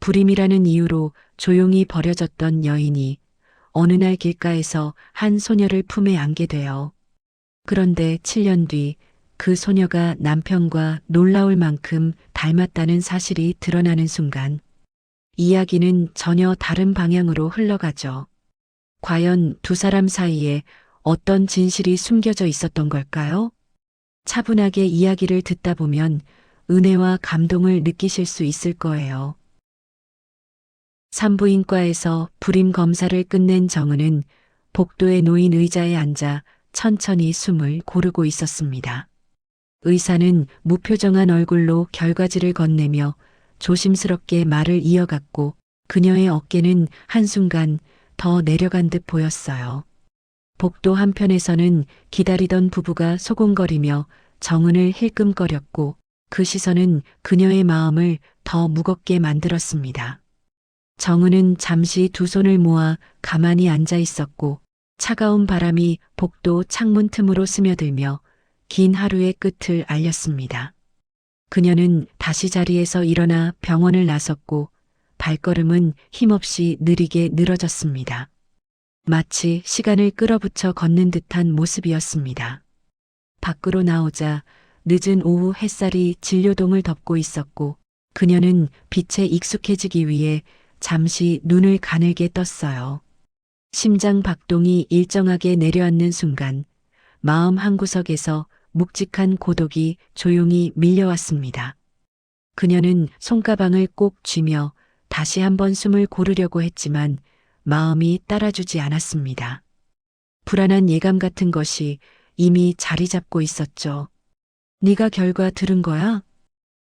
불임이라는 이유로 조용히 버려졌던 여인이 어느 날 길가에서 한 소녀를 품에 안게 돼요. 그런데 7년 뒤 그 소녀가 남편과 놀라울 만큼 닮았다는 사실이 드러나는 순간 이야기는 전혀 다른 방향으로 흘러가죠. 과연 두 사람 사이에 어떤 진실이 숨겨져 있었던 걸까요? 차분하게 이야기를 듣다 보면 은혜와 감동을 느끼실 수 있을 거예요. 산부인과에서 불임 검사를 끝낸 정은은 복도에 놓인 의자에 앉아 천천히 숨을 고르고 있었습니다. 의사는 무표정한 얼굴로 결과지를 건네며 조심스럽게 말을 이어갔고 그녀의 어깨는 한순간 더 내려간 듯 보였어요. 복도 한편에서는 기다리던 부부가 소곤거리며 정은을 힐끔거렸고 그 시선은 그녀의 마음을 더 무겁게 만들었습니다. 정은은 잠시 두 손을 모아 가만히 앉아 있었고 차가운 바람이 복도 창문 틈으로 스며들며 긴 하루의 끝을 알렸습니다. 그녀는 다시 자리에서 일어나 병원을 나섰고 발걸음은 힘없이 느리게 늘어졌습니다. 마치 시간을 끌어붙여 걷는 듯한 모습이었습니다. 밖으로 나오자 늦은 오후 햇살이 진료동을 덮고 있었고 그녀는 빛에 익숙해지기 위해 잠시 눈을 가늘게 떴어요. 심장 박동이 일정하게 내려앉는 순간 마음 한구석에서 묵직한 고독이 조용히 밀려왔습니다. 그녀는 손가방을 꼭 쥐며 다시 한번 숨을 고르려고 했지만 마음이 따라주지 않았습니다. 불안한 예감 같은 것이 이미 자리 잡고 있었죠. 네가 결과 들은 거야?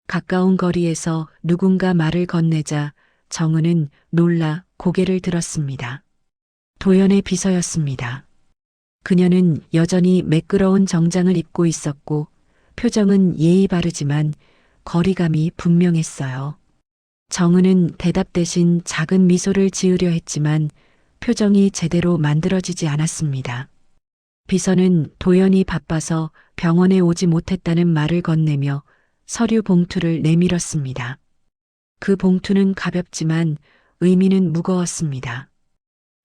가까운 거리에서 누군가 말을 건네자 정은은 놀라 고개를 들었습니다. 도연의 비서였습니다. 그녀는 여전히 매끄러운 정장을 입고 있었고 표정은 예의 바르지만 거리감이 분명했어요. 정은은 대답 대신 작은 미소를 지으려 했지만 표정이 제대로 만들어지지 않았습니다. 비서는 도연이 바빠서 병원에 오지 못했다는 말을 건네며 서류 봉투를 내밀었습니다. 그 봉투는 가볍지만 의미는 무거웠습니다.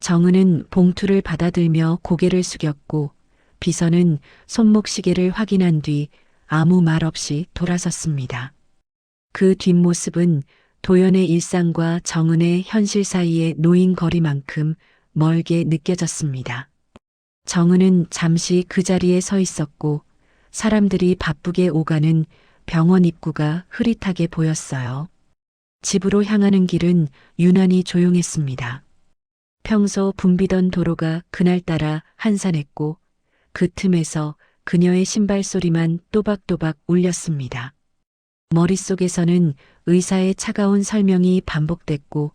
정은은 봉투를 받아들며 고개를 숙였고 비서는 손목시계를 확인한 뒤 아무 말 없이 돌아섰습니다. 그 뒷모습은 도연의 일상과 정은의 현실 사이에 놓인 거리만큼 멀게 느껴졌습니다. 정은은 잠시 그 자리에 서 있었고 사람들이 바쁘게 오가는 병원 입구가 흐릿하게 보였어요. 집으로 향하는 길은 유난히 조용했습니다. 평소 붐비던 도로가 그날따라 한산했고 그 틈에서 그녀의 신발 소리만 또박또박 울렸습니다. 머릿속에서는 의사의 차가운 설명이 반복됐고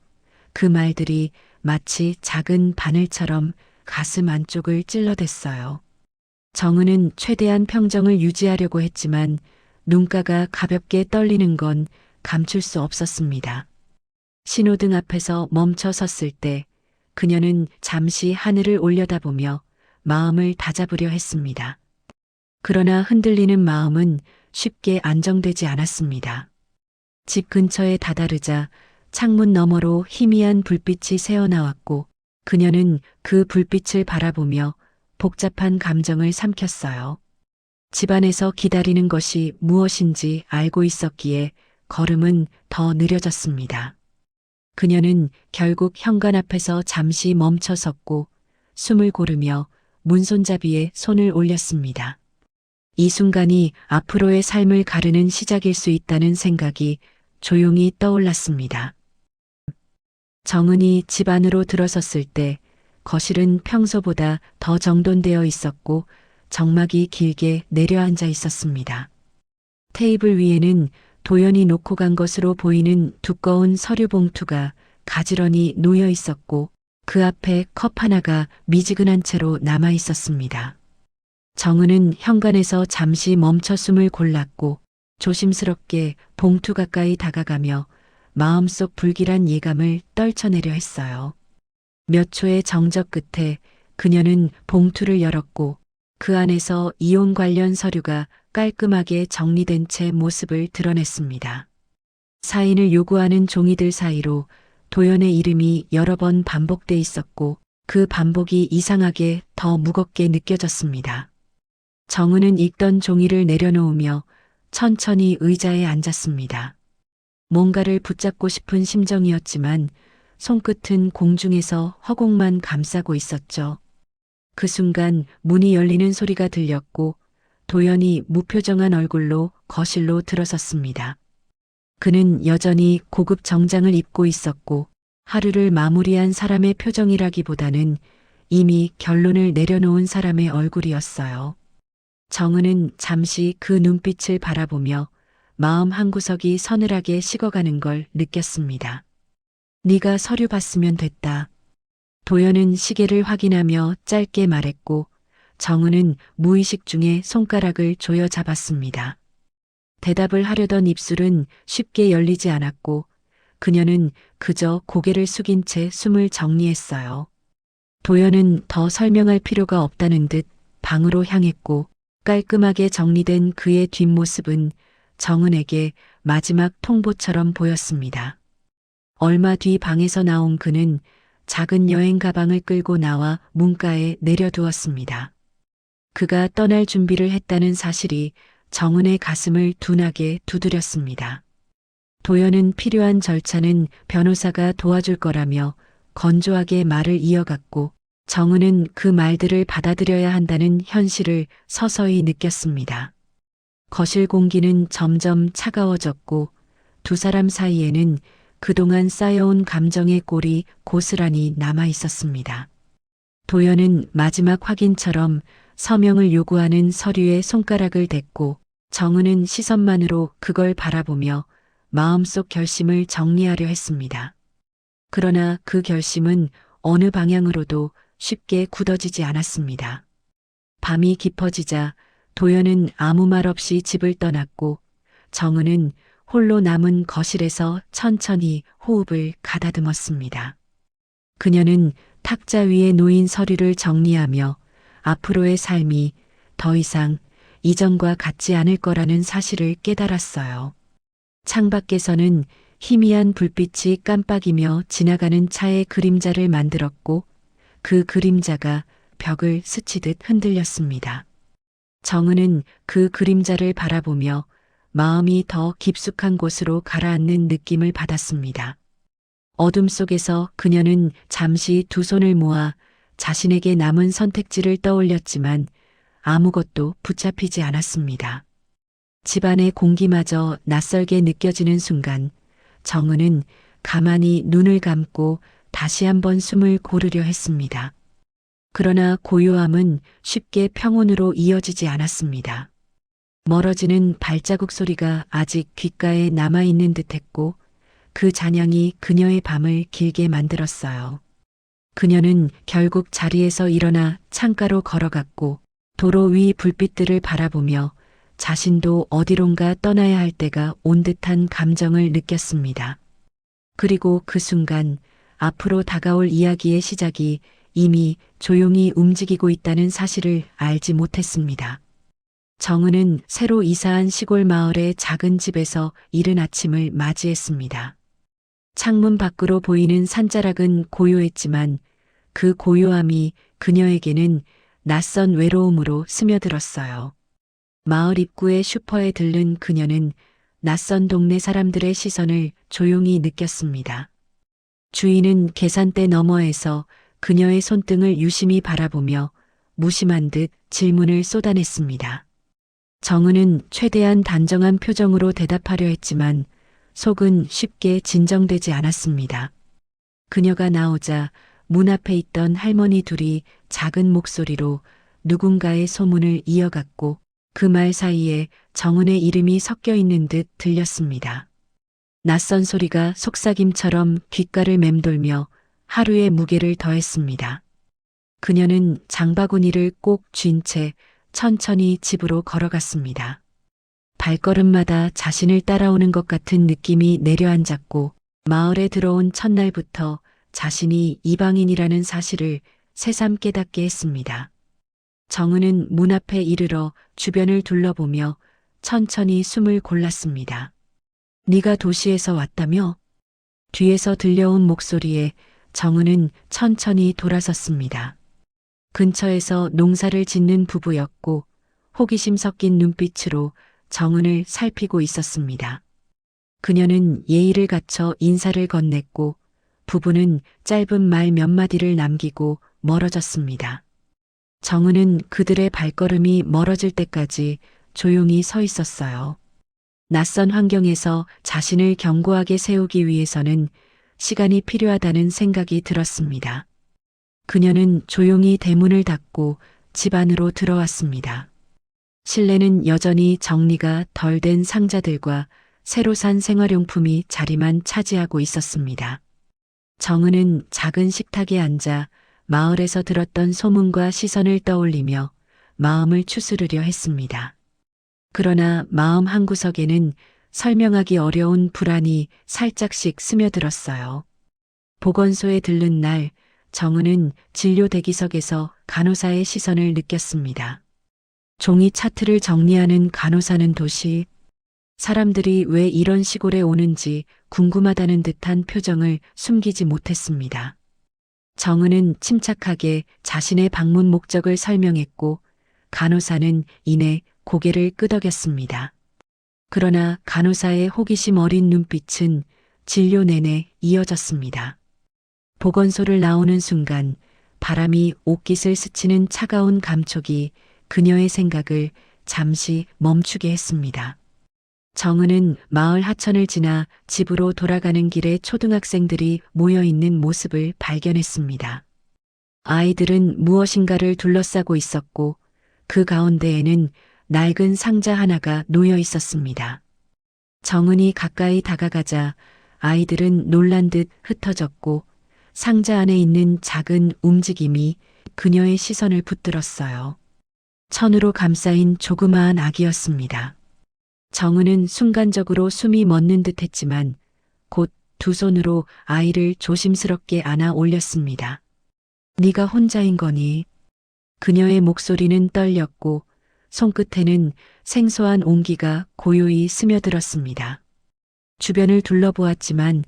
그 말들이 마치 작은 바늘처럼 가슴 안쪽을 찔러댔어요. 정은은 최대한 평정을 유지하려고 했지만 눈가가 가볍게 떨리는 건 감출 수 없었습니다. 신호등 앞에서 멈춰 섰을 때 그녀는 잠시 하늘을 올려다보며 마음을 다잡으려 했습니다. 그러나 흔들리는 마음은 쉽게 안정되지 않았습니다. 집 근처에 다다르자 창문 너머로 희미한 불빛이 새어나왔고 그녀는 그 불빛을 바라보며 복잡한 감정을 삼켰어요. 집안에서 기다리는 것이 무엇인지 알고 있었기에 걸음은 더 느려졌습니다. 그녀는 결국 현관 앞에서 잠시 멈춰 섰고 숨을 고르며 문손잡이에 손을 올렸습니다. 이 순간이 앞으로의 삶을 가르는 시작일 수 있다는 생각이 조용히 떠올랐습니다. 정은이 집 안으로 들어섰을 때 거실은 평소보다 더 정돈되어 있었고 정막이 길게 내려앉아 있었습니다. 테이블 위에는 도연이 놓고 간 것으로 보이는 두꺼운 서류 봉투가 가지런히 놓여 있었고 그 앞에 컵 하나가 미지근한 채로 남아 있었습니다. 정은은 현관에서 잠시 멈춰 숨을 골랐고 조심스럽게 봉투 가까이 다가가며 마음속 불길한 예감을 떨쳐내려 했어요. 몇 초의 정적 끝에 그녀는 봉투를 열었고 그 안에서 이혼 관련 서류가 깔끔하게 정리된 채 모습을 드러냈습니다. 사인을 요구하는 종이들 사이로 도연의 이름이 여러 번 반복돼 있었고 그 반복이 이상하게 더 무겁게 느껴졌습니다. 정은은 읽던 종이를 내려놓으며 천천히 의자에 앉았습니다. 뭔가를 붙잡고 싶은 심정이었지만 손끝은 공중에서 허공만 감싸고 있었죠. 그 순간 문이 열리는 소리가 들렸고 도연이 무표정한 얼굴로 거실로 들어섰습니다. 그는 여전히 고급 정장을 입고 있었고 하루를 마무리한 사람의 표정이라기보다는 이미 결론을 내려놓은 사람의 얼굴이었어요. 정은은 잠시 그 눈빛을 바라보며 마음 한구석이 서늘하게 식어가는 걸 느꼈습니다. 네가 서류 봤으면 됐다. 도연은 시계를 확인하며 짧게 말했고 정은은 무의식 중에 손가락을 조여 잡았습니다. 대답을 하려던 입술은 쉽게 열리지 않았고 그녀는 그저 고개를 숙인 채 숨을 정리했어요. 도연은 더 설명할 필요가 없다는 듯 방으로 향했고 깔끔하게 정리된 그의 뒷모습은 정은에게 마지막 통보처럼 보였습니다. 얼마 뒤 방에서 나온 그는 작은 여행 가방을 끌고 나와 문가에 내려두었습니다. 그가 떠날 준비를 했다는 사실이 정은의 가슴을 둔하게 두드렸습니다. 도연은 필요한 절차는 변호사가 도와줄 거라며 건조하게 말을 이어갔고 정은은 그 말들을 받아들여야 한다는 현실을 서서히 느꼈습니다. 거실 공기는 점점 차가워졌고 두 사람 사이에는 그동안 쌓여온 감정의 꼴이 고스란히 남아 있었습니다. 도연은 마지막 확인처럼 서명을 요구하는 서류에 손가락을 댔고 정은은 시선만으로 그걸 바라보며 마음속 결심을 정리하려 했습니다. 그러나 그 결심은 어느 방향으로도 쉽게 굳어지지 않았습니다. 밤이 깊어지자 도연은 아무 말 없이 집을 떠났고 정은은 홀로 남은 거실에서 천천히 호흡을 가다듬었습니다. 그녀는 탁자 위에 놓인 서류를 정리하며 앞으로의 삶이 더 이상 이전과 같지 않을 거라는 사실을 깨달았어요. 창밖에서는 희미한 불빛이 깜빡이며 지나가는 차의 그림자를 만들었고 그 그림자가 벽을 스치듯 흔들렸습니다. 정은은 그 그림자를 바라보며 마음이 더 깊숙한 곳으로 가라앉는 느낌을 받았습니다. 어둠 속에서 그녀는 잠시 두 손을 모아 자신에게 남은 선택지를 떠올렸지만 아무것도 붙잡히지 않았습니다. 집안의 공기마저 낯설게 느껴지는 순간 정은은 가만히 눈을 감고 다시 한번 숨을 고르려 했습니다. 그러나 고요함은 쉽게 평온으로 이어지지 않았습니다. 멀어지는 발자국 소리가 아직 귓가에 남아있는 듯했고 그 잔향이 그녀의 밤을 길게 만들었어요. 그녀는 결국 자리에서 일어나 창가로 걸어갔고 도로 위 불빛들을 바라보며 자신도 어디론가 떠나야 할 때가 온 듯한 감정을 느꼈습니다. 그리고 그 순간 앞으로 다가올 이야기의 시작이 이미 조용히 움직이고 있다는 사실을 알지 못했습니다. 정은은 새로 이사한 시골 마을의 작은 집에서 이른 아침을 맞이했습니다. 창문 밖으로 보이는 산자락은 고요했지만 그 고요함이 그녀에게는 낯선 외로움으로 스며들었어요. 마을 입구의 슈퍼에 들른 그녀는 낯선 동네 사람들의 시선을 조용히 느꼈습니다. 주인은 계산대 너머에서 그녀의 손등을 유심히 바라보며 무심한 듯 질문을 쏟아냈습니다. 정은은 최대한 단정한 표정으로 대답하려 했지만 속은 쉽게 진정되지 않았습니다. 그녀가 나오자 문 앞에 있던 할머니 둘이 작은 목소리로 누군가의 소문을 이어갔고 그 말 사이에 정은의 이름이 섞여 있는 듯 들렸습니다. 낯선 소리가 속삭임처럼 귓가를 맴돌며 하루의 무게를 더했습니다. 그녀는 장바구니를 꼭 쥔 채 천천히 집으로 걸어갔습니다. 발걸음마다 자신을 따라오는 것 같은 느낌이 내려앉았고 마을에 들어온 첫날부터 자신이 이방인이라는 사실을 새삼 깨닫게 했습니다. 정은은 문 앞에 이르러 주변을 둘러보며 천천히 숨을 골랐습니다. 네가 도시에서 왔다며? 뒤에서 들려온 목소리에 정은은 천천히 돌아섰습니다. 근처에서 농사를 짓는 부부였고 호기심 섞인 눈빛으로 정은을 살피고 있었습니다. 그녀는 예의를 갖춰 인사를 건넸고 부부는 짧은 말 몇 마디를 남기고 멀어졌습니다. 정은은 그들의 발걸음이 멀어질 때까지 조용히 서 있었어요. 낯선 환경에서 자신을 견고하게 세우기 위해서는 시간이 필요하다는 생각이 들었습니다. 그녀는 조용히 대문을 닫고 집 안으로 들어왔습니다. 실내는 여전히 정리가 덜 된 상자들과 새로 산 생활용품이 자리만 차지하고 있었습니다. 정은은 작은 식탁에 앉아 마을에서 들었던 소문과 시선을 떠올리며 마음을 추스르려 했습니다. 그러나 마음 한구석에는 설명하기 어려운 불안이 살짝씩 스며들었어요. 보건소에 들른 날 정은은 진료 대기석에서 간호사의 시선을 느꼈습니다. 종이 차트를 정리하는 간호사는 도시 사람들이 왜 이런 시골에 오는지 궁금하다는 듯한 표정을 숨기지 못했습니다. 정은은 침착하게 자신의 방문 목적을 설명했고 간호사는 이내 고개를 끄덕였습니다. 그러나 간호사의 호기심 어린 눈빛은 진료 내내 이어졌습니다. 보건소를 나오는 순간 바람이 옷깃을 스치는 차가운 감촉이 그녀의 생각을 잠시 멈추게 했습니다. 정은은 마을 하천을 지나 집으로 돌아가는 길에 초등학생들이 모여 있는 모습을 발견했습니다. 아이들은 무엇인가를 둘러싸고 있었고 그 가운데에는 낡은 상자 하나가 놓여 있었습니다. 정은이 가까이 다가가자 아이들은 놀란 듯 흩어졌고 상자 안에 있는 작은 움직임이 그녀의 시선을 붙들었어요. 천으로 감싸인 조그마한 아기였습니다. 정은은 순간적으로 숨이 멎는 듯 했지만 곧 두 손으로 아이를 조심스럽게 안아 올렸습니다. 네가 혼자인 거니? 그녀의 목소리는 떨렸고 손끝에는 생소한 온기가 고요히 스며들었습니다. 주변을 둘러보았지만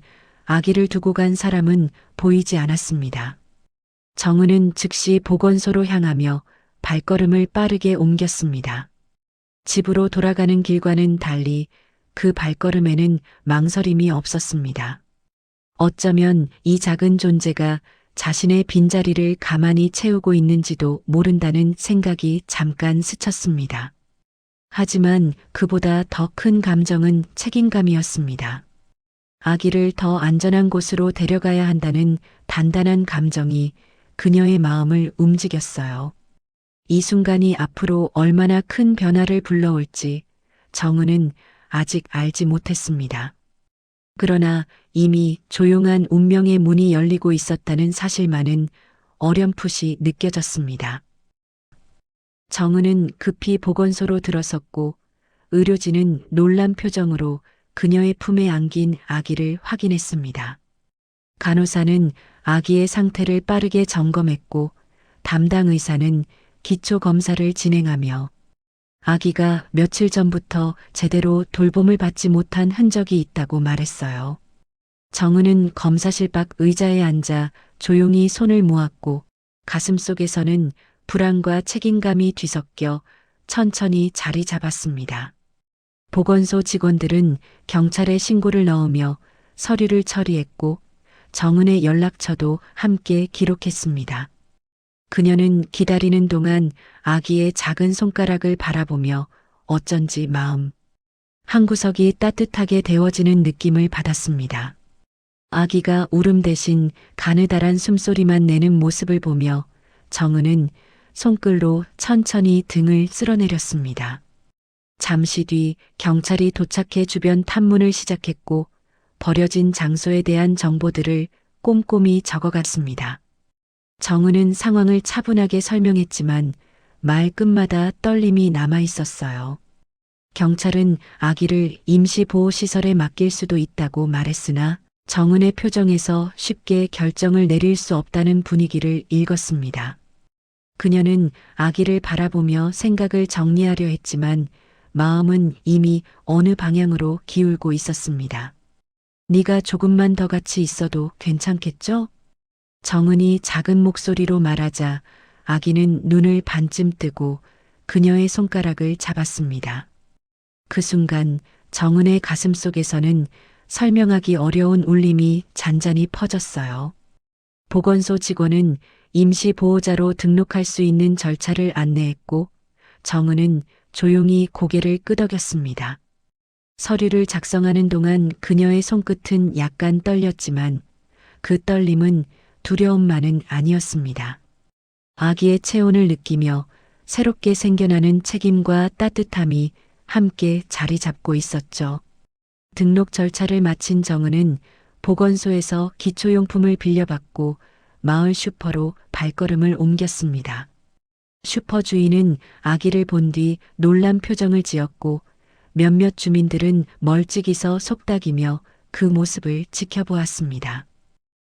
아기를 두고 간 사람은 보이지 않았습니다. 정은은 즉시 보건소로 향하며 발걸음을 빠르게 옮겼습니다. 집으로 돌아가는 길과는 달리 그 발걸음에는 망설임이 없었습니다. 어쩌면 이 작은 존재가 자신의 빈자리를 가만히 채우고 있는지도 모른다는 생각이 잠깐 스쳤습니다. 하지만 그보다 더 큰 감정은 책임감이었습니다. 아기를 더 안전한 곳으로 데려가야 한다는 단단한 감정이 그녀의 마음을 움직였어요. 이 순간이 앞으로 얼마나 큰 변화를 불러올지 정은은 아직 알지 못했습니다. 그러나 이미 조용한 운명의 문이 열리고 있었다는 사실만은 어렴풋이 느껴졌습니다. 정은은 급히 보건소로 들어섰고 의료진은 놀란 표정으로 그녀의 품에 안긴 아기를 확인했습니다. 간호사는 아기의 상태를 빠르게 점검했고 담당 의사는 기초 검사를 진행하며 아기가 며칠 전부터 제대로 돌봄을 받지 못한 흔적이 있다고 말했어요. 정은은 검사실 밖 의자에 앉아 조용히 손을 모았고 가슴속에서는 불안과 책임감이 뒤섞여 천천히 자리 잡았습니다. 보건소 직원들은 경찰에 신고를 넣으며 서류를 처리했고 정은의 연락처도 함께 기록했습니다. 그녀는 기다리는 동안 아기의 작은 손가락을 바라보며 어쩐지 마음 한구석이 따뜻하게 데워지는 느낌을 받았습니다. 아기가 울음 대신 가느다란 숨소리만 내는 모습을 보며 정은은 손글로 천천히 등을 쓸어내렸습니다. 잠시 뒤 경찰이 도착해 주변 탐문을 시작했고 버려진 장소에 대한 정보들을 꼼꼼히 적어갔습니다. 정은은 상황을 차분하게 설명했지만 말 끝마다 떨림이 남아 있었어요. 경찰은 아기를 임시보호시설에 맡길 수도 있다고 말했으나 정은의 표정에서 쉽게 결정을 내릴 수 없다는 분위기를 읽었습니다. 그녀는 아기를 바라보며 생각을 정리하려 했지만 마음은 이미 어느 방향으로 기울고 있었습니다. 네가 조금만 더 같이 있어도 괜찮겠죠? 정은이 작은 목소리로 말하자 아기는 눈을 반쯤 뜨고 그녀의 손가락을 잡았습니다. 그 순간 정은의 가슴 속에서는 설명하기 어려운 울림이 잔잔히 퍼졌어요. 보건소 직원은 임시 보호자로 등록할 수 있는 절차를 안내했고 정은은 조용히 고개를 끄덕였습니다. 서류를 작성하는 동안 그녀의 손끝은 약간 떨렸지만 그 떨림은 두려움만은 아니었습니다. 아기의 체온을 느끼며 새롭게 생겨나는 책임과 따뜻함이 함께 자리 잡고 있었죠. 등록 절차를 마친 정은은 보건소에서 기초용품을 빌려받고 마을 슈퍼로 발걸음을 옮겼습니다. 슈퍼 주인은 아기를 본 뒤 놀란 표정을 지었고 몇몇 주민들은 멀찍이서 속닥이며 그 모습을 지켜보았습니다.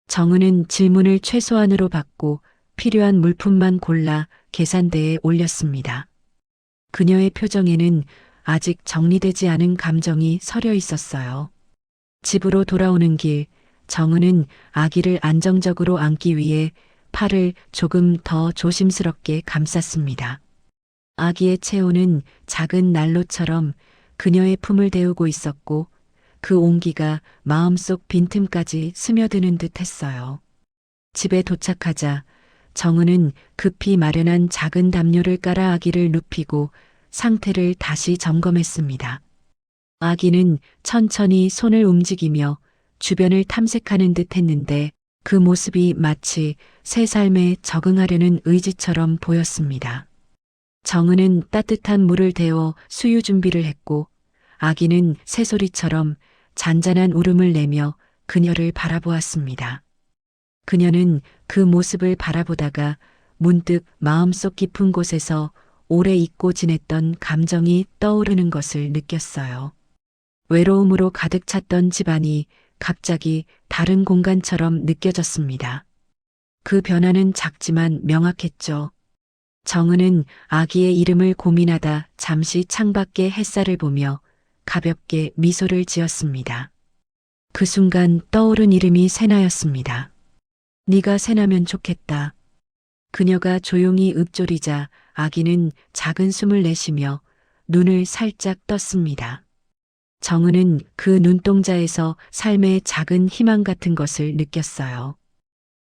정은은 질문을 최소한으로 받고 필요한 물품만 골라 계산대에 올렸습니다. 그녀의 표정에는 아직 정리되지 않은 감정이 서려 있었어요. 집으로 돌아오는 길, 정은은 아기를 안정적으로 안기 위해 팔을 조금 더 조심스럽게 감쌌습니다. 아기의 체온은 작은 난로처럼 그녀의 품을 데우고 있었고 그 온기가 마음속 빈틈까지 스며드는 듯 했어요. 집에 도착하자 정은은 급히 마련한 작은 담요를 깔아 아기를 눕히고 상태를 다시 점검했습니다. 아기는 천천히 손을 움직이며 주변을 탐색하는 듯 했는데 그 모습이 마치 새 삶에 적응하려는 의지처럼 보였습니다. 정은은 따뜻한 물을 데워 수유 준비를 했고 아기는 새소리처럼 잔잔한 울음을 내며 그녀를 바라보았습니다. 그녀는 그 모습을 바라보다가 문득 마음속 깊은 곳에서 오래 잊고 지냈던 감정이 떠오르는 것을 느꼈어요. 외로움으로 가득 찼던 집안이 갑자기 다른 공간처럼 느껴졌습니다. 그 변화는 작지만 명확했죠. 정은은 아기의 이름을 고민하다 잠시 창밖의 햇살을 보며 가볍게 미소를 지었습니다. 그 순간 떠오른 이름이 세나였습니다. 네가 세나면 좋겠다. 그녀가 조용히 읊조리자 아기는 작은 숨을 내쉬며 눈을 살짝 떴습니다. 정은은 그 눈동자에서 삶의 작은 희망 같은 것을 느꼈어요.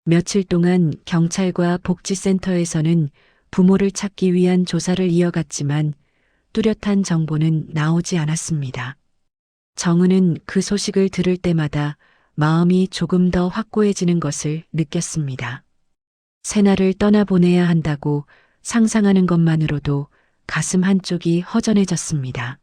며칠 동안 경찰과 복지센터에서는 부모를 찾기 위한 조사를 이어갔지만 뚜렷한 정보는 나오지 않았습니다. 정은은 그 소식을 들을 때마다 마음이 조금 더 확고해지는 것을 느꼈습니다. 세나를 떠나보내야 한다고 상상하는 것만으로도 가슴 한쪽이 허전해졌습니다.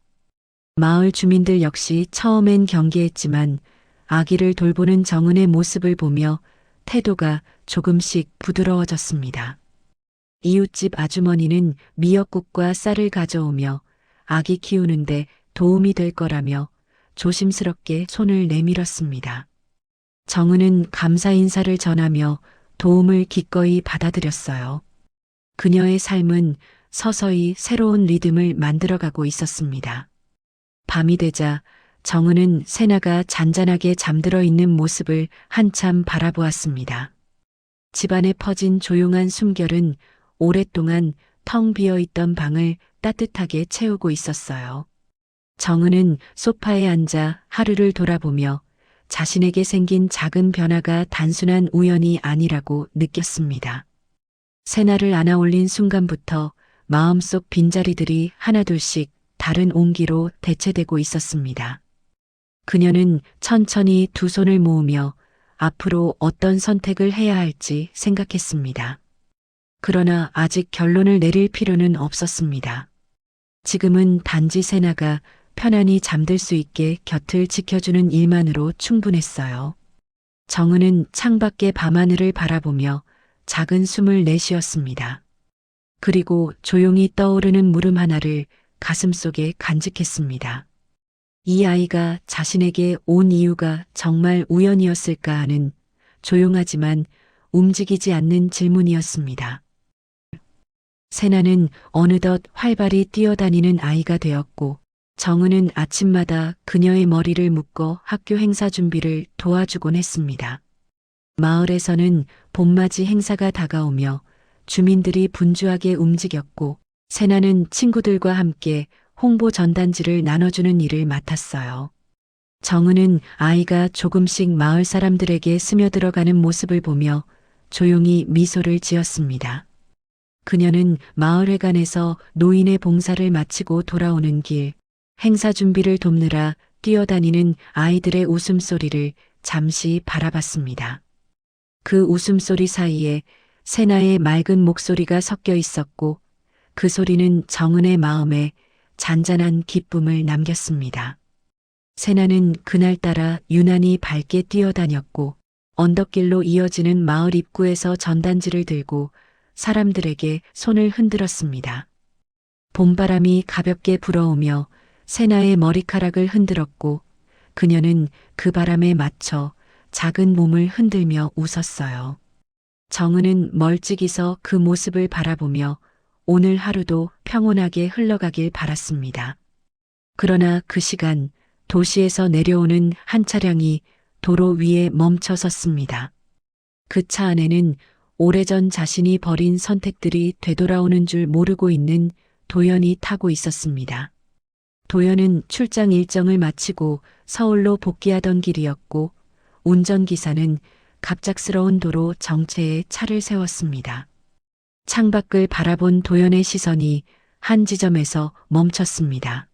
마을 주민들 역시 처음엔 경계했지만 아기를 돌보는 정은의 모습을 보며 태도가 조금씩 부드러워졌습니다. 이웃집 아주머니는 미역국과 쌀을 가져오며 아기 키우는데 도움이 될 거라며 조심스럽게 손을 내밀었습니다. 정은은 감사 인사를 전하며 도움을 기꺼이 받아들였어요. 그녀의 삶은 서서히 새로운 리듬을 만들어가고 있었습니다. 밤이 되자 정은은 세나가 잔잔하게 잠들어 있는 모습을 한참 바라보았습니다. 집안에 퍼진 조용한 숨결은 오랫동안 텅 비어 있던 방을 따뜻하게 채우고 있었어요. 정은은 소파에 앉아 하루를 돌아보며 자신에게 생긴 작은 변화가 단순한 우연이 아니라고 느꼈습니다. 세나를 안아 올린 순간부터 마음속 빈자리들이 하나둘씩 다른 온기로 대체되고 있었습니다. 그녀는 천천히 두 손을 모으며 앞으로 어떤 선택을 해야 할지 생각했습니다. 그러나 아직 결론을 내릴 필요는 없었습니다. 지금은 단지 세나가 편안히 잠들 수 있게 곁을 지켜주는 일만으로 충분했어요. 정은은 창밖의 밤하늘을 바라보며 작은 숨을 내쉬었습니다. 그리고 조용히 떠오르는 물음 하나를 가슴속에 간직했습니다. 이 아이가 자신에게 온 이유가 정말 우연이었을까 하는 조용하지만 움직이지 않는 질문이었습니다. 세나는 어느덧 활발히 뛰어다니는 아이가 되었고 정은은 아침마다 그녀의 머리를 묶어 학교 행사 준비를 도와주곤 했습니다. 마을에서는 봄맞이 행사가 다가오며 주민들이 분주하게 움직였고 세나는 친구들과 함께 홍보 전단지를 나눠주는 일을 맡았어요. 정은은 아이가 조금씩 마을 사람들에게 스며들어가는 모습을 보며 조용히 미소를 지었습니다. 그녀는 마을회관에서 노인의 봉사를 마치고 돌아오는 길, 행사 준비를 돕느라 뛰어다니는 아이들의 웃음소리를 잠시 바라봤습니다. 그 웃음소리 사이에 세나의 맑은 목소리가 섞여 있었고 그 소리는 정은의 마음에 잔잔한 기쁨을 남겼습니다. 세나는 그날따라 유난히 밝게 뛰어다녔고 언덕길로 이어지는 마을 입구에서 전단지를 들고 사람들에게 손을 흔들었습니다. 봄바람이 가볍게 불어오며 세나의 머리카락을 흔들었고 그녀는 그 바람에 맞춰 작은 몸을 흔들며 웃었어요. 정은은 멀찍이서 그 모습을 바라보며 오늘 하루도 평온하게 흘러가길 바랐습니다. 그러나 그 시간 도시에서 내려오는 한 차량이 도로 위에 멈춰 섰습니다. 그 차 안에는 오래전 자신이 벌인 선택들이 되돌아오는 줄 모르고 있는 도연이 타고 있었습니다. 도연은 출장 일정을 마치고 서울로 복귀하던 길이었고 운전기사는 갑작스러운 도로 정체에 차를 세웠습니다. 창밖을 바라본 도연의 시선이 한 지점에서 멈췄습니다.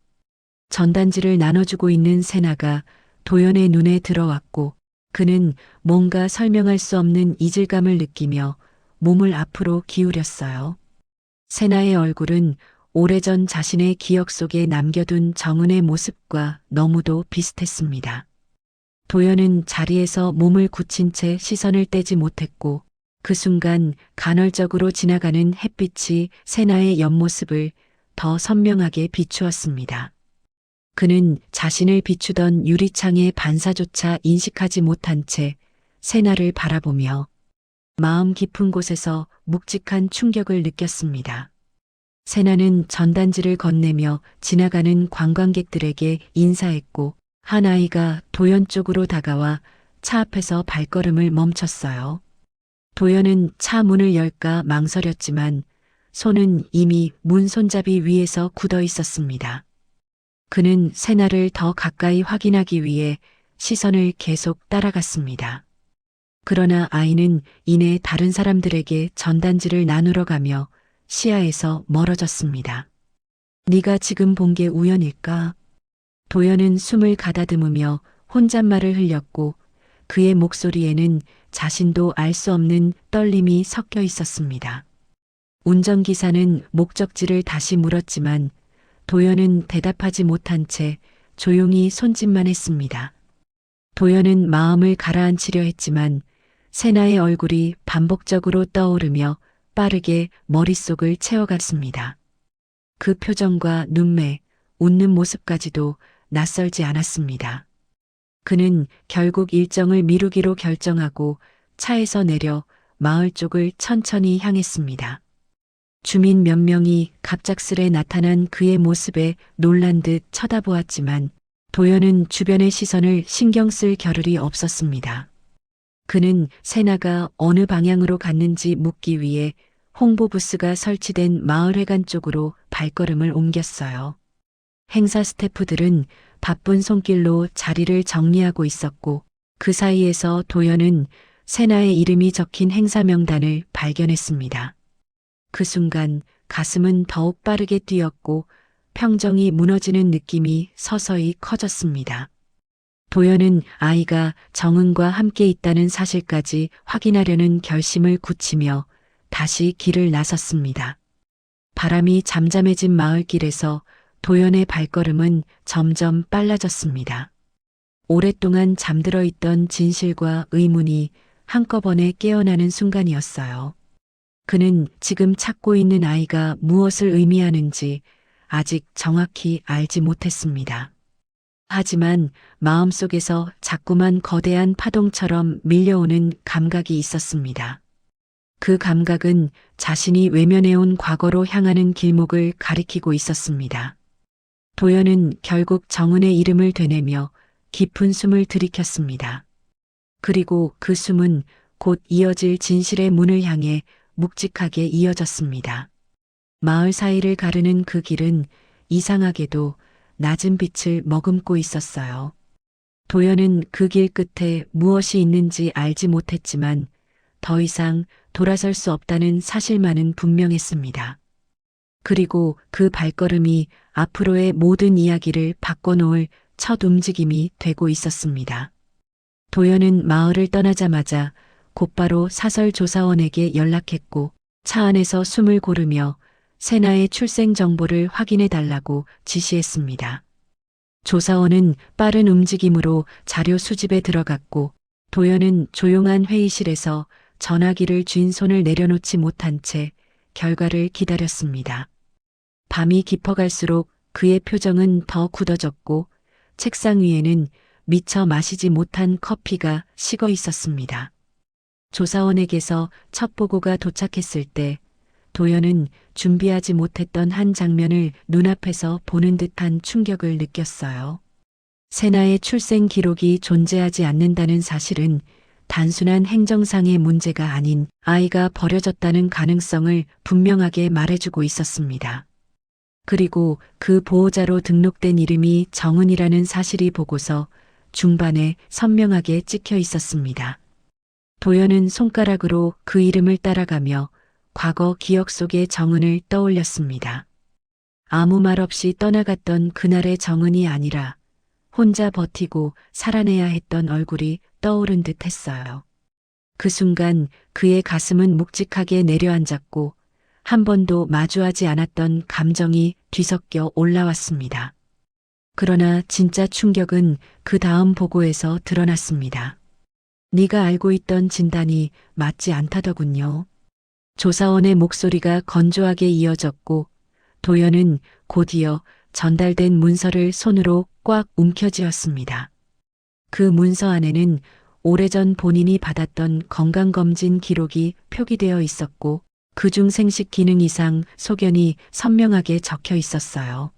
전단지를 나눠주고 있는 세나가 도연의 눈에 들어왔고 그는 뭔가 설명할 수 없는 이질감을 느끼며 몸을 앞으로 기울였어요. 세나의 얼굴은 오래전 자신의 기억 속에 남겨둔 정은의 모습과 너무도 비슷했습니다. 도연은 자리에서 몸을 굳힌 채 시선을 떼지 못했고 그 순간 간헐적으로 지나가는 햇빛이 세나의 옆모습을 더 선명하게 비추었습니다. 그는 자신을 비추던 유리창의 반사조차 인식하지 못한 채 세나를 바라보며 마음 깊은 곳에서 묵직한 충격을 느꼈습니다. 세나는 전단지를 건네며 지나가는 관광객들에게 인사했고 한 아이가 도연 쪽으로 다가와 차 앞에서 발걸음을 멈췄어요. 도연은 차 문을 열까 망설였지만 손은 이미 문 손잡이 위에서 굳어 있었습니다. 그는 세나를 더 가까이 확인하기 위해 시선을 계속 따라갔습니다. 그러나 아이는 이내 다른 사람들에게 전단지를 나누러 가며 시야에서 멀어졌습니다. 네가 지금 본 게 우연일까? 도연은 숨을 가다듬으며 혼잣말을 흘렸고 그의 목소리에는 자신도 알 수 없는 떨림이 섞여 있었습니다. 운전기사는 목적지를 다시 물었지만 도연은 대답하지 못한 채 조용히 손짓만 했습니다. 도연은 마음을 가라앉히려 했지만 세나의 얼굴이 반복적으로 떠오르며 빠르게 머릿속을 채워갔습니다. 그 표정과 눈매, 웃는 모습까지도 낯설지 않았습니다. 그는 결국 일정을 미루기로 결정하고 차에서 내려 마을 쪽을 천천히 향했습니다. 주민 몇 명이 갑작스레 나타난 그의 모습에 놀란 듯 쳐다보았지만 도연은 주변의 시선을 신경 쓸 겨를이 없었습니다. 그는 세나가 어느 방향으로 갔는지 묻기 위해 홍보부스가 설치된 마을회관 쪽으로 발걸음을 옮겼어요. 행사 스태프들은 바쁜 손길로 자리를 정리하고 있었고 그 사이에서 도연은 세나의 이름이 적힌 행사 명단을 발견했습니다. 그 순간 가슴은 더욱 빠르게 뛰었고 평정이 무너지는 느낌이 서서히 커졌습니다. 도연은 아이가 정은과 함께 있다는 사실까지 확인하려는 결심을 굳히며 다시 길을 나섰습니다. 바람이 잠잠해진 마을길에서 도연의 발걸음은 점점 빨라졌습니다. 오랫동안 잠들어 있던 진실과 의문이 한꺼번에 깨어나는 순간이었어요. 그는 지금 찾고 있는 아이가 무엇을 의미하는지 아직 정확히 알지 못했습니다. 하지만 마음속에서 자꾸만 거대한 파동처럼 밀려오는 감각이 있었습니다. 그 감각은 자신이 외면해온 과거로 향하는 길목을 가리키고 있었습니다. 도연은 결국 정은의 이름을 되뇌며 깊은 숨을 들이켰습니다. 그리고 그 숨은 곧 이어질 진실의 문을 향해 묵직하게 이어졌습니다. 마을 사이를 가르는 그 길은 이상하게도 낮은 빛을 머금고 있었어요. 도연은 그 길 끝에 무엇이 있는지 알지 못했지만 더 이상 돌아설 수 없다는 사실만은 분명했습니다. 그리고 그 발걸음이 앞으로의 모든 이야기를 바꿔놓을 첫 움직임이 되고 있었습니다. 도연은 마을을 떠나자마자 곧바로 사설 조사원에게 연락했고 차 안에서 숨을 고르며 세나의 출생 정보를 확인해 달라고 지시했습니다. 조사원은 빠른 움직임으로 자료 수집에 들어갔고 도연은 조용한 회의실에서 전화기를 쥔 손을 내려놓지 못한 채 결과를 기다렸습니다. 밤이 깊어갈수록 그의 표정은 더 굳어졌고 책상 위에는 미처 마시지 못한 커피가 식어 있었습니다. 조사원에게서 첫 보고가 도착했을 때 도연은 준비하지 못했던 한 장면을 눈앞에서 보는 듯한 충격을 느꼈어요. 세나의 출생 기록이 존재하지 않는다는 사실은 단순한 행정상의 문제가 아닌 아이가 버려졌다는 가능성을 분명하게 말해주고 있었습니다. 그리고 그 보호자로 등록된 이름이 정은이라는 사실이 보고서 중반에 선명하게 찍혀 있었습니다. 도연은 손가락으로 그 이름을 따라가며 과거 기억 속의 정은을 떠올렸습니다. 아무 말 없이 떠나갔던 그날의 정은이 아니라 혼자 버티고 살아내야 했던 얼굴이 떠오른 듯 했어요. 그 순간 그의 가슴은 묵직하게 내려앉았고 한 번도 마주하지 않았던 감정이 뒤섞여 올라왔습니다. 그러나 진짜 충격은 그 다음 보고에서 드러났습니다. 네가 알고 있던 진단이 맞지 않다더군요. 조사원의 목소리가 건조하게 이어졌고 도연은 곧이어 전달된 문서를 손으로 꽉 움켜쥐었습니다. 그 문서 안에는 오래전 본인이 받았던 건강검진 기록이 표기되어 있었고 그중 생식 기능 이상 소견이 선명하게 적혀 있었어요.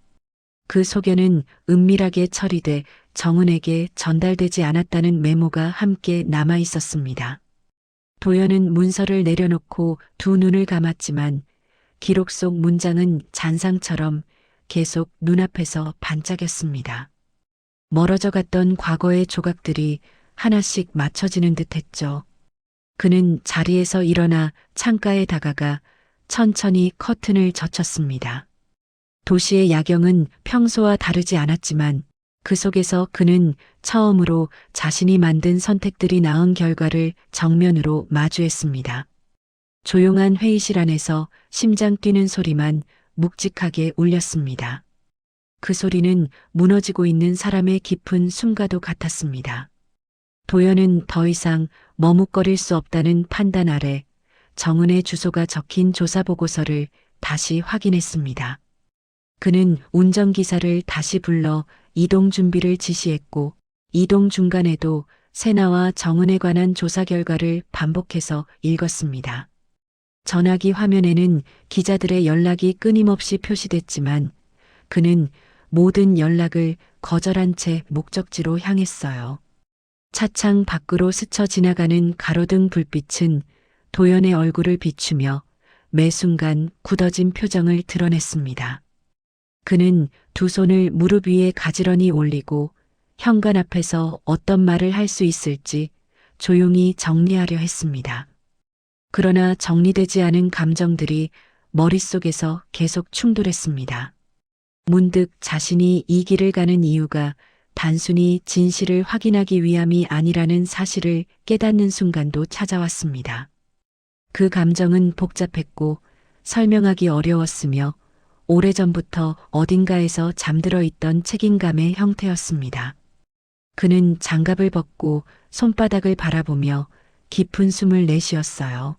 그 소견은 은밀하게 처리돼 정은에게 전달되지 않았다는 메모가 함께 남아 있었습니다. 도연은 문서를 내려놓고 두 눈을 감았지만 기록 속 문장은 잔상처럼 계속 눈앞에서 반짝였습니다. 멀어져 갔던 과거의 조각들이 하나씩 맞춰지는 듯했죠. 그는 자리에서 일어나 창가에 다가가 천천히 커튼을 젖혔습니다. 도시의 야경은 평소와 다르지 않았지만 그 속에서 그는 처음으로 자신이 만든 선택들이 낳은 결과를 정면으로 마주했습니다. 조용한 회의실 안에서 심장 뛰는 소리만 묵직하게 울렸습니다. 그 소리는 무너지고 있는 사람의 깊은 숨과도 같았습니다. 도연은 더 이상 머뭇거릴 수 없다는 판단 아래 정은의 주소가 적힌 조사보고서를 다시 확인했습니다. 그는 운전기사를 다시 불러 이동 준비를 지시했고 이동 중간에도 세나와 정은에 관한 조사 결과를 반복해서 읽었습니다. 전화기 화면에는 기자들의 연락이 끊임없이 표시됐지만 그는 모든 연락을 거절한 채 목적지로 향했어요. 차창 밖으로 스쳐 지나가는 가로등 불빛은 도연의 얼굴을 비추며 매 순간 굳어진 표정을 드러냈습니다. 그는 두 손을 무릎 위에 가지런히 올리고 현관 앞에서 어떤 말을 할 수 있을지 조용히 정리하려 했습니다. 그러나 정리되지 않은 감정들이 머릿속에서 계속 충돌했습니다. 문득 자신이 이 길을 가는 이유가 단순히 진실을 확인하기 위함이 아니라는 사실을 깨닫는 순간도 찾아왔습니다. 그 감정은 복잡했고 설명하기 어려웠으며 오래전부터 어딘가에서 잠들어 있던 책임감의 형태였습니다. 그는 장갑을 벗고 손바닥을 바라보며 깊은 숨을 내쉬었어요.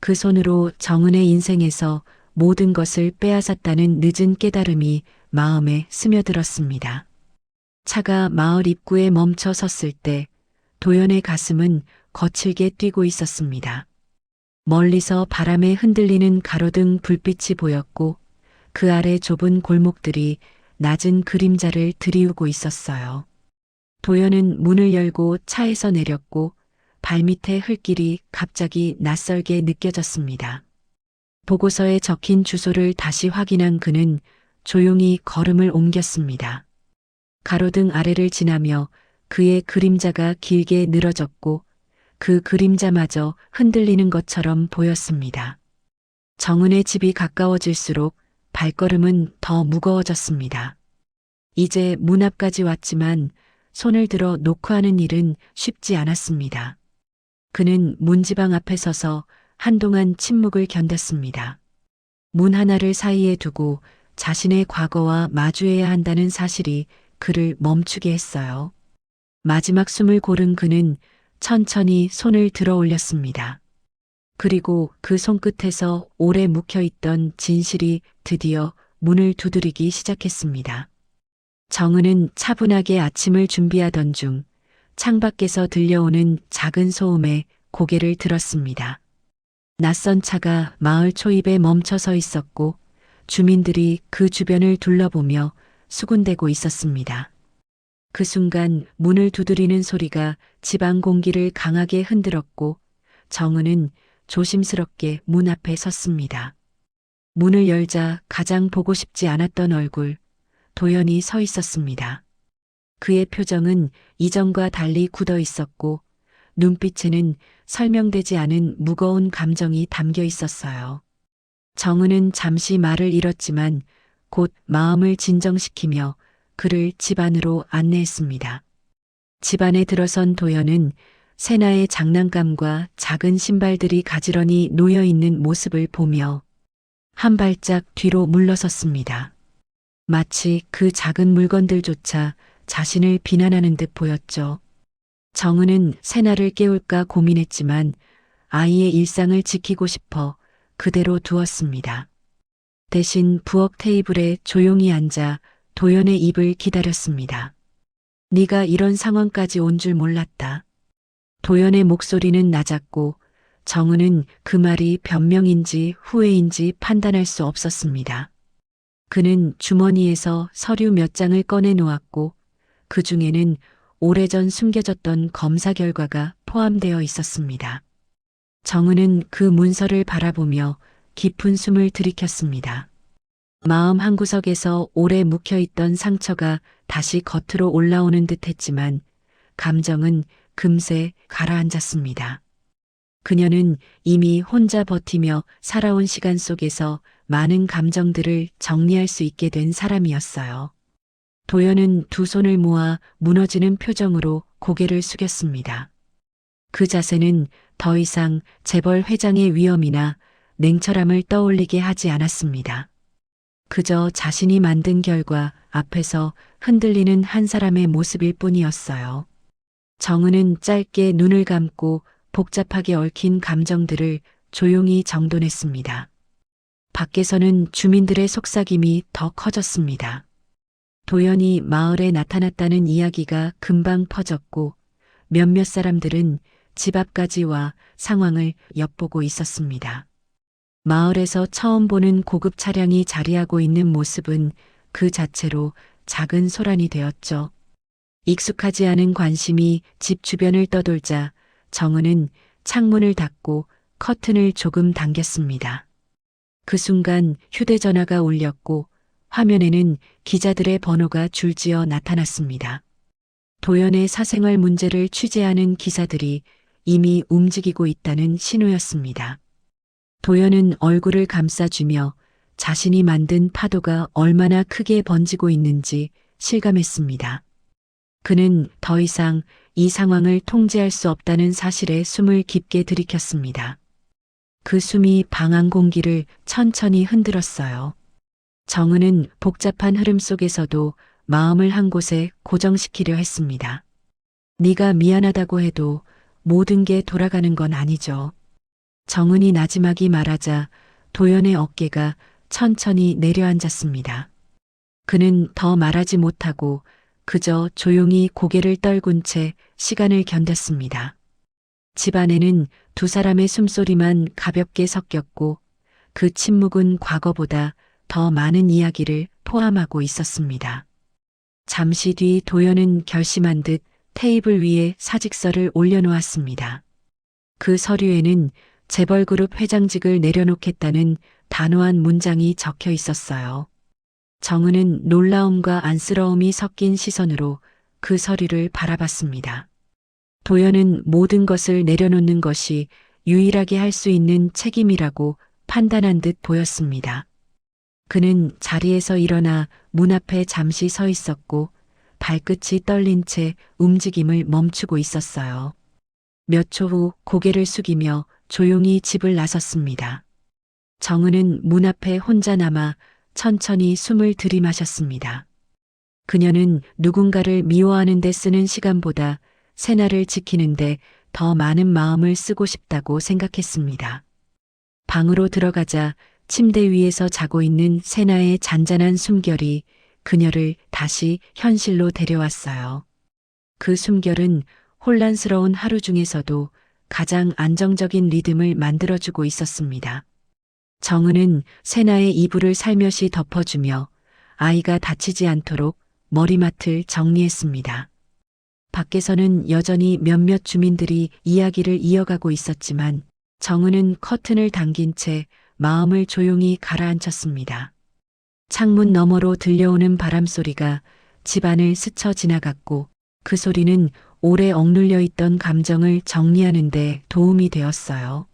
그 손으로 정은의 인생에서 모든 것을 빼앗았다는 늦은 깨달음이 마음에 스며들었습니다. 차가 마을 입구에 멈춰 섰을 때 도연의 가슴은 거칠게 뛰고 있었습니다. 멀리서 바람에 흔들리는 가로등 불빛이 보였고 그 아래 좁은 골목들이 낮은 그림자를 드리우고 있었어요. 도연은 문을 열고 차에서 내렸고 발밑에 흘길이 갑자기 낯설게 느껴졌습니다. 보고서에 적힌 주소를 다시 확인한 그는 조용히 걸음을 옮겼습니다. 가로등 아래를 지나며 그의 그림자가 길게 늘어졌고 그 그림자마저 흔들리는 것처럼 보였습니다. 정은의 집이 가까워질수록 발걸음은 더 무거워졌습니다. 이제 문 앞까지 왔지만 손을 들어 놓고 하는 일은 쉽지 않았습니다. 그는 문지방 앞에 서서 한동안 침묵을 견뎠습니다. 문 하나를 사이에 두고 자신의 과거와 마주해야 한다는 사실이 그를 멈추게 했어요. 마지막 숨을 고른 그는 천천히 손을 들어 올렸습니다. 그리고 그 손끝에서 오래 묵혀있던 진실이 드디어 문을 두드리기 시작했습니다. 정은은 차분하게 아침을 준비하던 중 창밖에서 들려오는 작은 소음에 고개를 들었습니다. 낯선 차가 마을 초입에 멈춰 서 있었고 주민들이 그 주변을 둘러보며 수군대고 있었습니다. 그 순간 문을 두드리는 소리가 집안 공기를 강하게 흔들었고 정은은 조심스럽게 문 앞에 섰습니다. 문을 열자 가장 보고 싶지 않았던 얼굴, 도연이 서 있었습니다. 그의 표정은 이전과 달리 굳어 있었고 눈빛에는 설명되지 않은 무거운 감정이 담겨 있었어요. 정은은 잠시 말을 잃었지만 곧 마음을 진정시키며 그를 집 안으로 안내했습니다. 집 안에 들어선 도연은 세나의 장난감과 작은 신발들이 가지런히 놓여 있는 모습을 보며 한 발짝 뒤로 물러섰습니다. 마치 그 작은 물건들조차 자신을 비난하는 듯 보였죠. 정은은 세나를 깨울까 고민했지만 아이의 일상을 지키고 싶어 그대로 두었습니다. 대신 부엌 테이블에 조용히 앉아 도연의 입을 기다렸습니다. 네가 이런 상황까지 온 줄 몰랐다. 도연의 목소리는 낮았고 정은은 그 말이 변명인지 후회인지 판단할 수 없었습니다. 그는 주머니에서 서류 몇 장을 꺼내 놓았고 그 중에는 오래전 숨겨졌던 검사 결과가 포함되어 있었습니다. 정은은 그 문서를 바라보며 깊은 숨을 들이켰습니다. 마음 한구석에서 오래 묵혀있던 상처가 다시 겉으로 올라오는 듯 했지만 감정은 금세 가라앉았습니다. 그녀는 이미 혼자 버티며 살아온 시간 속에서 많은 감정들을 정리할 수 있게 된 사람이었어요. 도연은 두 손을 모아 무너지는 표정으로 고개를 숙였습니다. 그 자세는 더 이상 재벌 회장의 위엄이나 냉철함을 떠올리게 하지 않았습니다. 그저 자신이 만든 결과 앞에서 흔들리는 한 사람의 모습일 뿐이었어요. 정은은 짧게 눈을 감고 복잡하게 얽힌 감정들을 조용히 정돈했습니다. 밖에서는 주민들의 속삭임이 더 커졌습니다. 도연이 마을에 나타났다는 이야기가 금방 퍼졌고 몇몇 사람들은 집 앞까지 와 상황을 엿보고 있었습니다. 마을에서 처음 보는 고급 차량이 자리하고 있는 모습은 그 자체로 작은 소란이 되었죠. 익숙하지 않은 관심이 집 주변을 떠돌자 정은은 창문을 닫고 커튼을 조금 당겼습니다. 그 순간 휴대전화가 울렸고 화면에는 기자들의 번호가 줄지어 나타났습니다. 도연의 사생활 문제를 취재하는 기사들이 이미 움직이고 있다는 신호였습니다. 도연은 얼굴을 감싸주며 자신이 만든 파도가 얼마나 크게 번지고 있는지 실감했습니다. 그는 더 이상 이 상황을 통제할 수 없다는 사실에 숨을 깊게 들이켰습니다. 그 숨이 방한 공기를 천천히 흔들었어요. 정은은 복잡한 흐름 속에서도 마음을 한 곳에 고정시키려 했습니다. 네가 미안하다고 해도 모든 게 돌아가는 건 아니죠. 정은이 나지막이 말하자 도연의 어깨가 천천히 내려앉았습니다. 그는 더 말하지 못하고 그저 조용히 고개를 떨군 채 시간을 견뎠습니다. 집 안에는 두 사람의 숨소리만 가볍게 섞였고 그 침묵은 과거보다 더 많은 이야기를 포함하고 있었습니다. 잠시 뒤 도연은 결심한 듯 테이블 위에 사직서를 올려놓았습니다. 그 서류에는 재벌그룹 회장직을 내려놓겠다는 단호한 문장이 적혀 있었어요. 정은은 놀라움과 안쓰러움이 섞인 시선으로 그 서류를 바라봤습니다. 도연은 모든 것을 내려놓는 것이 유일하게 할 수 있는 책임이라고 판단한 듯 보였습니다. 그는 자리에서 일어나 문 앞에 잠시 서 있었고 발끝이 떨린 채 움직임을 멈추고 있었어요. 몇 초 후 고개를 숙이며 조용히 집을 나섰습니다. 정은은 문 앞에 혼자 남아 천천히 숨을 들이마셨습니다. 그녀는 누군가를 미워하는 데 쓰는 시간보다 세나를 지키는데 더 많은 마음을 쓰고 싶다고 생각했습니다. 방으로 들어가자 침대 위에서 자고 있는 세나의 잔잔한 숨결이 그녀를 다시 현실로 데려왔어요. 그 숨결은 혼란스러운 하루 중에서도 가장 안정적인 리듬을 만들어주고 있었습니다. 정은은 세나의 이불을 살며시 덮어주며 아이가 다치지 않도록 머리맡을 정리했습니다. 밖에서는 여전히 몇몇 주민들이 이야기를 이어가고 있었지만 정은은 커튼을 당긴 채 마음을 조용히 가라앉혔습니다. 창문 너머로 들려오는 바람 소리가 집안을 스쳐 지나갔고 그 소리는 오래 억눌려 있던 감정을 정리하는 데 도움이 되었어요.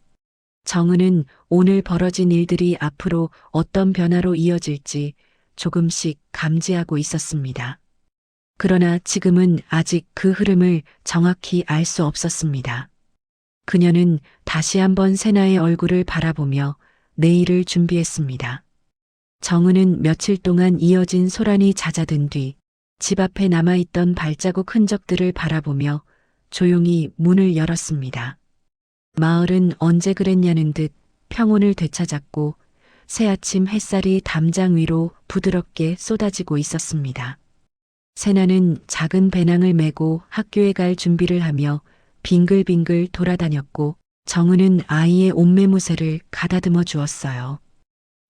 정은은 오늘 벌어진 일들이 앞으로 어떤 변화로 이어질지 조금씩 감지하고 있었습니다. 그러나 지금은 아직 그 흐름을 정확히 알 수 없었습니다. 그녀는 다시 한번 세나의 얼굴을 바라보며 내일을 준비했습니다. 정은은 며칠 동안 이어진 소란이 잦아든 뒤 집 앞에 남아있던 발자국 흔적들을 바라보며 조용히 문을 열었습니다. 마을은 언제 그랬냐는 듯 평온을 되찾았고 새아침 햇살이 담장 위로 부드럽게 쏟아지고 있었습니다. 세나는 작은 배낭을 메고 학교에 갈 준비를 하며 빙글빙글 돌아다녔고 정은은 아이의 옷매무새를 가다듬어 주었어요.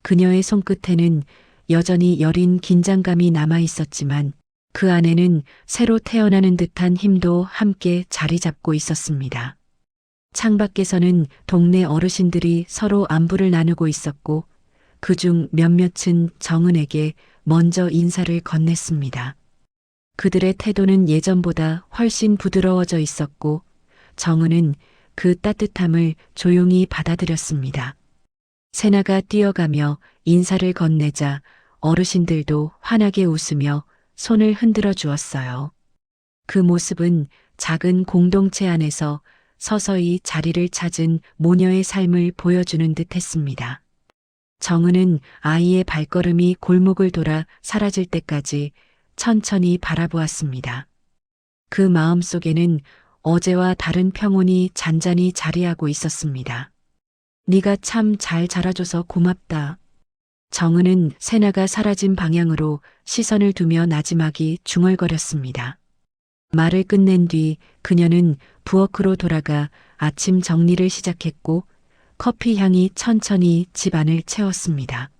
그녀의 손끝에는 여전히 여린 긴장감이 남아 있었지만 그 안에는 새로 태어나는 듯한 힘도 함께 자리 잡고 있었습니다. 창밖에서는 동네 어르신들이 서로 안부를 나누고 있었고 그중 몇몇은 정은에게 먼저 인사를 건넸습니다. 그들의 태도는 예전보다 훨씬 부드러워져 있었고 정은은 그 따뜻함을 조용히 받아들였습니다. 세나가 뛰어가며 인사를 건네자 어르신들도 환하게 웃으며 손을 흔들어 주었어요. 그 모습은 작은 공동체 안에서 서서히 자리를 찾은 모녀의 삶을 보여주는 듯 했습니다. 정은은 아이의 발걸음이 골목을 돌아 사라질 때까지 천천히 바라보았습니다. 그 마음 속에는 어제와 다른 평온이 잔잔히 자리하고 있었습니다. 네가 참 잘 자라줘서 고맙다. 정은은 세나가 사라진 방향으로 시선을 두며 나지막이 중얼거렸습니다. 말을 끝낸 뒤 그녀는 부엌으로 돌아가 아침 정리를 시작했고 커피 향이 천천히 집안을 채웠습니다.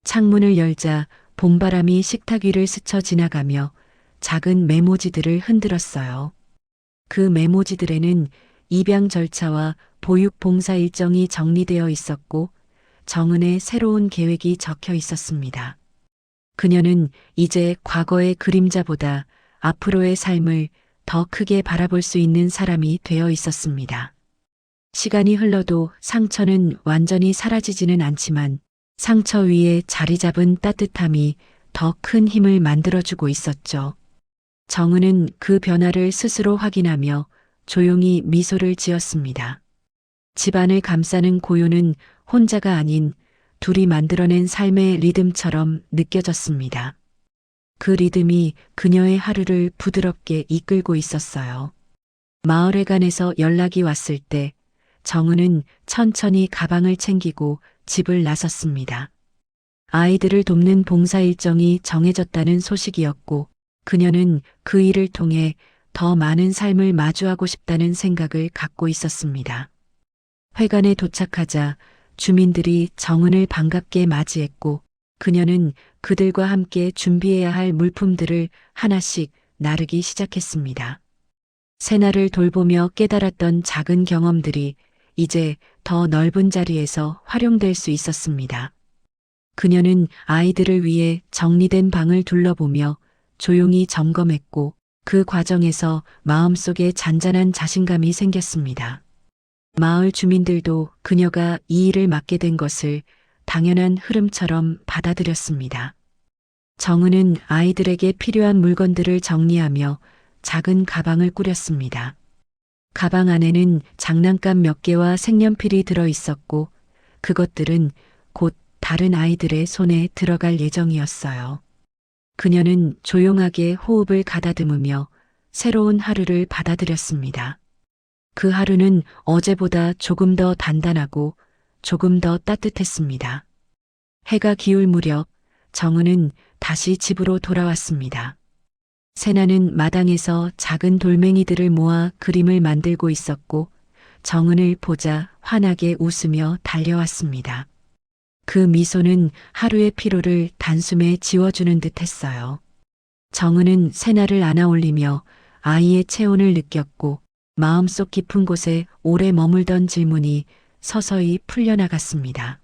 창문을 열자 봄바람이 식탁 위를 스쳐 지나가며 작은 메모지들을 흔들었어요. 그 메모지들에는 입양 절차와 보육 봉사 일정이 정리되어 있었고 정은의 새로운 계획이 적혀 있었습니다. 그녀는 이제 과거의 그림자보다 앞으로의 삶을 더 크게 바라볼 수 있는 사람이 되어 있었습니다. 시간이 흘러도 상처는 완전히 사라지지는 않지만 상처 위에 자리 잡은 따뜻함이 더 큰 힘을 만들어주고 있었죠. 정은은 그 변화를 스스로 확인하며 조용히 미소를 지었습니다. 집안을 감싸는 고요는 혼자가 아닌 둘이 만들어낸 삶의 리듬처럼 느껴졌습니다. 그 리듬이 그녀의 하루를 부드럽게 이끌고 있었어요. 마을회관에서 연락이 왔을 때 정은은 천천히 가방을 챙기고 집을 나섰습니다. 아이들을 돕는 봉사 일정이 정해졌다는 소식이었고 그녀는 그 일을 통해 더 많은 삶을 마주하고 싶다는 생각을 갖고 있었습니다. 회관에 도착하자 주민들이 정은을 반갑게 맞이했고 그녀는 그들과 함께 준비해야 할 물품들을 하나씩 나르기 시작했습니다. 세나를 돌보며 깨달았던 작은 경험들이 이제 더 넓은 자리에서 활용될 수 있었습니다. 그녀는 아이들을 위해 정리된 방을 둘러보며 조용히 점검했고 그 과정에서 마음속에 잔잔한 자신감이 생겼습니다. 마을 주민들도 그녀가 이 일을 맡게 된 것을 당연한 흐름처럼 받아들였습니다. 정은은 아이들에게 필요한 물건들을 정리하며 작은 가방을 꾸렸습니다. 가방 안에는 장난감 몇 개와 색연필이 들어 있었고 그것들은 곧 다른 아이들의 손에 들어갈 예정이었어요. 그녀는 조용하게 호흡을 가다듬으며 새로운 하루를 받아들였습니다. 그 하루는 어제보다 조금 더 단단하고 조금 더 따뜻했습니다. 해가 기울 무렵 정은은 다시 집으로 돌아왔습니다. 세나는 마당에서 작은 돌멩이들을 모아 그림을 만들고 있었고 정은을 보자 환하게 웃으며 달려왔습니다. 그 미소는 하루의 피로를 단숨에 지워주는 듯 했어요. 정은은 세나를 안아올리며 아이의 체온을 느꼈고 마음속 깊은 곳에 오래 머물던 질문이 서서히 풀려나갔습니다.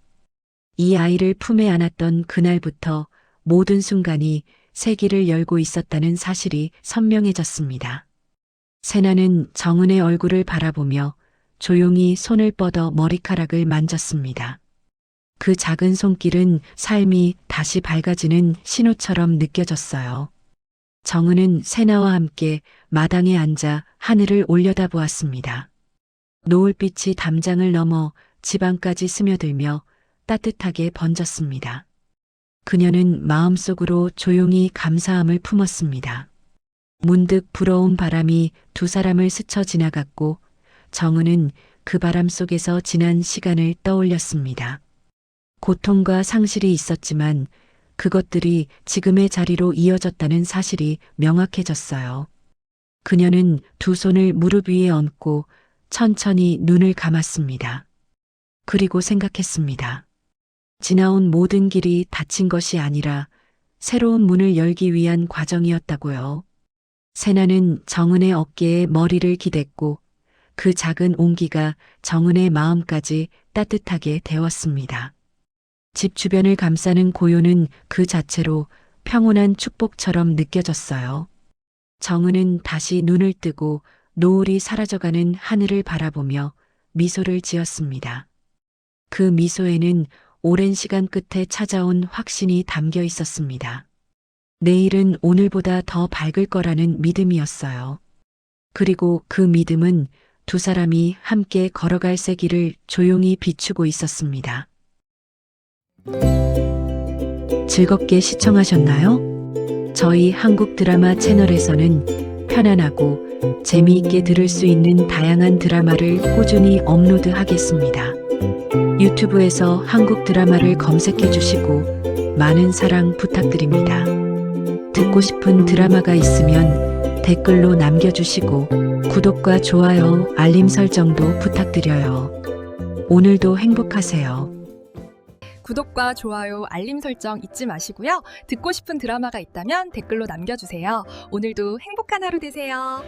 이 아이를 품에 안았던 그날부터 모든 순간이 세기를 열고 있었다는 사실이 선명해졌습니다. 세나는 정은의 얼굴을 바라보며 조용히 손을 뻗어 머리카락을 만졌습니다. 그 작은 손길은 삶이 다시 밝아지는 신호처럼 느껴졌어요. 정은은 세나와 함께 마당에 앉아 하늘을 올려다보았습니다. 노을빛이 담장을 넘어 지방까지 스며들며 따뜻하게 번졌습니다. 그녀는 마음속으로 조용히 감사함을 품었습니다. 문득 불어온 바람이 두 사람을 스쳐 지나갔고 정은은 그 바람 속에서 지난 시간을 떠올렸습니다. 고통과 상실이 있었지만 그것들이 지금의 자리로 이어졌다는 사실이 명확해졌어요. 그녀는 두 손을 무릎 위에 얹고 천천히 눈을 감았습니다. 그리고 생각했습니다. 지나온 모든 길이 닫힌 것이 아니라 새로운 문을 열기 위한 과정이었다고요. 세나는 정은의 어깨에 머리를 기댔고 그 작은 온기가 정은의 마음까지 따뜻하게 데웠습니다. 집 주변을 감싸는 고요는 그 자체로 평온한 축복처럼 느껴졌어요. 정은은 다시 눈을 뜨고 노을이 사라져가는 하늘을 바라보며 미소를 지었습니다. 그 미소에는 오랜 시간 끝에 찾아온 확신이 담겨 있었습니다. 내일은 오늘보다 더 밝을 거라는 믿음이었어요. 그리고 그 믿음은 두 사람이 함께 걸어갈 새 길을 조용히 비추고 있었습니다. 즐겁게 시청하셨나요? 저희 한국 드라마 채널에서는 편안하고 재미있게 들을 수 있는 다양한 드라마를 꾸준히 업로드하겠습니다. 유튜브에서 한국 드라마를 검색해 주시고 많은 사랑 부탁드립니다. 듣고 싶은 드라마가 있으면 댓글로 남겨주시고 구독과 좋아요, 알림 설정도 부탁드려요. 오늘도 행복하세요. 구독과 좋아요, 알림 설정 잊지 마시고요. 듣고 싶은 드라마가 있다면 댓글로 남겨주세요. 오늘도 행복한 하루 되세요.